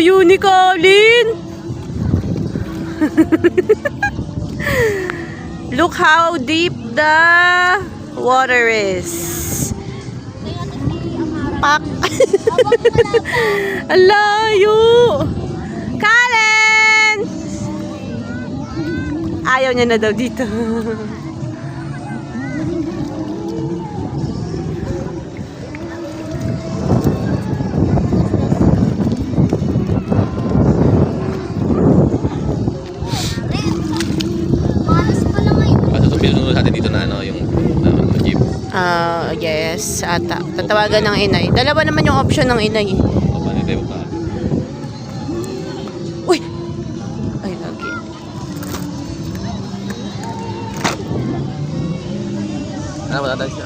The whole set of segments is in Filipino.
layo ni Colin. Look how deep the water is. Pak. Ang layo. Colin! Ayaw niya na daw dito. Pinunod natin dito na ano, yung jeep. Yes, ata. Tatawagan ng inay. Dalawa naman yung option ng inay. O, paano tayo pa? Uy! Ay, lagi. Wala tayo siya.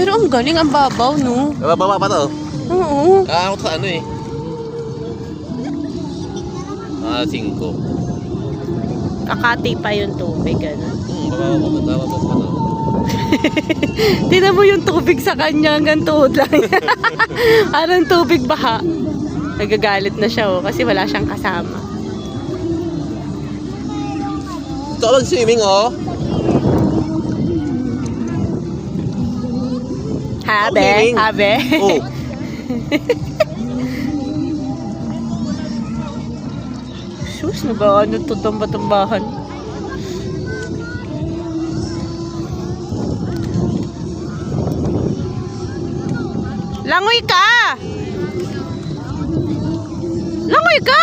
Pero ang galing, ang babaw, no? Baba pa to. Oo. Ako sa ano eh. 5. Kakati pa yung tubig, ano? Baba pa to. Tignan mo yung tubig sa kanya, hanggang tuhod lang. Parang tubig baha. Nagagalit na siya, oh, kasi wala siyang kasama. Ito ka mag-swimming, oh. Habe, swimming. habe. Oh. Sus, nag-ano to, tumba-tumbahan. Langoy ka! Langoy ka!